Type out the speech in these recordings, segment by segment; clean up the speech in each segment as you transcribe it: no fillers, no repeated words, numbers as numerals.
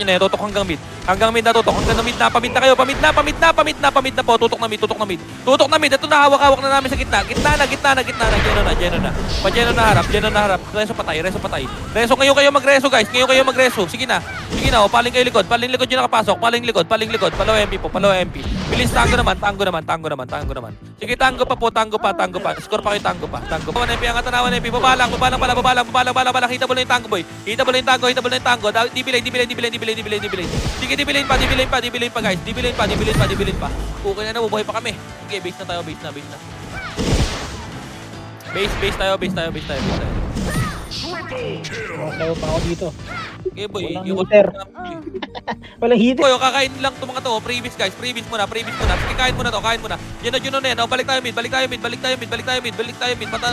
Yun na, tutok hanggang mid. Hanggang mid na tutok. Hanggang mid na. Pamid na kayo. Pamid na po. Tutok na mid. Tutok na mid. Tutok na mid. Ito na, hawak-hawak na namin sa gitna. Gitna na. Geno na. Geno na harap. Reso patay. Reso ngayon kayo magreso, guys. Ngayon kayo magreso. Sige na. O, paling kayo likod. Paling likod yung nakapasok. Paling likod. Palaw MP po. Bilis, tango naman. Sige, tango pa. Score pa kayo, tango pa. 1 MP, angatan na 1 MP. Babalang. Hitable na yung tango, boy. Hitable na yung tango. Dibilay. Sige, dibilin pa, guys. Dibilin pa. Okay na, bubuhay pa kami. Sige, base na tayo. Base tayo. Masayo pa ako dito. Okay, boy. Walang Yung hitter. Walang hitter. boy, kakain lang itong mga to. Previous muna. Sige, kain muna to. Yun na yan. Balik tayo mid.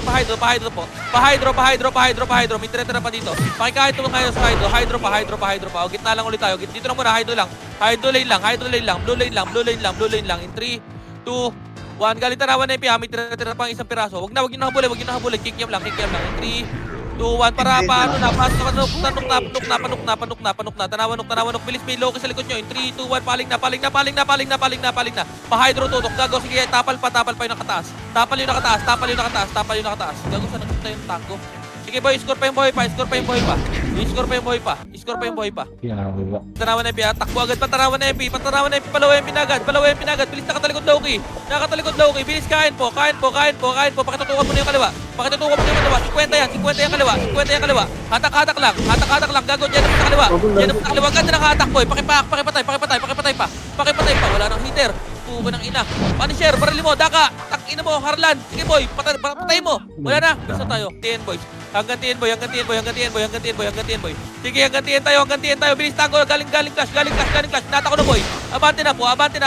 Pa-hydro po. Pa-hydro. May tira pa dito. Pakikain tulong kayo sa hydro. Hydro pa. O, gitna lang ulit tayo. Dito lang muna, hydro lang. Hydro lane lang. Blue lane lang. In 3, 2, 1. Galit na 1 MP. May tira pang isang piraso. Wag nyo nahabulin. Kick yam lang. In 3, 2, 1, para paano na, panok na, tanawanok, bilis, may low sa likod nyo, in 3, 2, 1, paling na, pa-hydro tutok, gago, sige, tapal pa yung nakataas, tapal yung nakataas, gago, saan nagpunta yung tango? Sige boy, score pa yung buhay pa. Tanawan na MP, takbo agad, patanawan na MP, palaw MP na agad, bilis, nakatalikod low key, bilis, kain po, pakitutukan mo na yung kaliwa, 50 yan kaliwa, hatak lang, gago, dyan naman sa kaliwa, ganda nakahatak boy, pakipatay pa, wala nang hitter, puko ng ina, Punisher, barili mo, daka, ina mo, Harlan, sige boy, patay mo, wala na, bisa tayo, 10 boys. Hanggang TN boy. Sige, hanggang TN tayo. Bilis, tango, galing clash. Nata ko na boy. Abante na,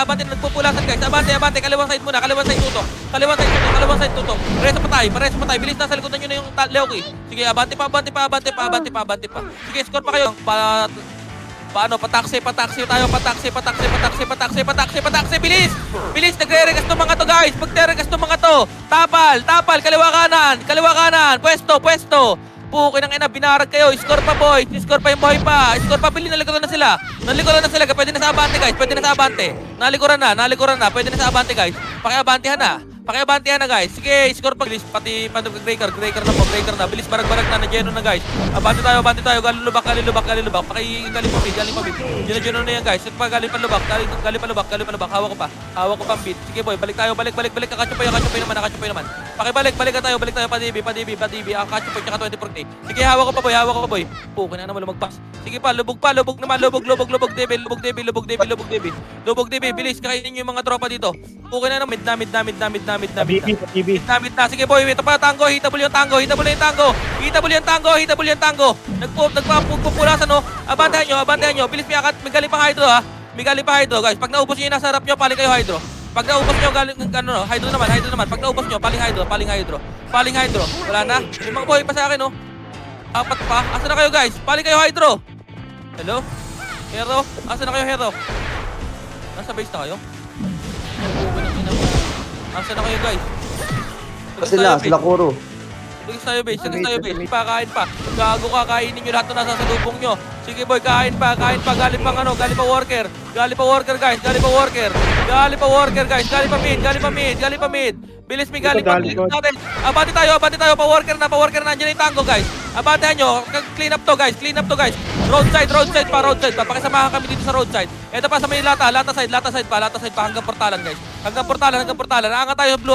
nagpupulasan guys. Abante, kaliwang side muna, kaliwang side tutok. Pareso patay. Bilis, nasa likodan nyo na yung Leoki. Sige, abante pa. Sige, score pa kayo. Paano? Pataksi tayo. Pataksi. Bilis, nagre-regas ng mga to, guys. Magre-regas ng mga to. Tapal. Kaliwa kanan. Pwesto. Pukin ang ina, binarag kayo. Score pa, boy. Score pa yung buhay pa. Score pa, Billy, nalikuran na sila. Pwede na sa abante, guys. Nalikuran na. Pwede na sa abante, guys. Pakiabantihan na, guys. Sige, score pa. Bilis, pati breaker na. Bilis, barag na Geno na, guys. Abante tayo. Galing lubak. Galing pa mid. Geno na yan, guys. Galing pa lubak. Hawak ko pa mid. Sige, boy, balik tayo. Balik. Kakachupoy naman. Balik tayo. Pa-DB. Kakachupoy, tsaka 2040. Sige, hawak ko pa, boy. Pukin na naman lumagpas. Sige pa, lubog naman. Lubog, DB. Bilis, kakainin nyo yung mga tropa dito. Pukin na naman. Mid na. Sige boy, ito pa tango, hitable yung tango. Nagpupulasan, no. Abantahan nyo. Bilis, may galing pa hydro, guys. Pag naubos nyo yung nasa harap nyo, paling kayo hydro. Pag naubos nyo, hydro naman. Pag naubos nyo, paling hydro. Wala na. May mga boy pa sa akin, no. Apat pa. Asa na kayo, guys? Paling kayo hydro. Hello? Hero? Asa na kayo, Hero? Nasa base na kayo? Asa na kayo, guys? Sila Kuro. Sige tayo base. Kain pa. Gago ka, kainin nyo lahat na nasasalubong nyo. Sige boy, kain pa. Galing pa worker, guys. Galing pa mid. Bilis, may galing pa natin. Abante tayo. Pa-worker na. Andiyan yung tango, guys. Abantahan nyo. Clean up to, guys. Roadside pa. Pakisamahan kami dito sa roadside. Ito pa sa may lata side pa. Hanggang portalan, guys. Angat tayo blue.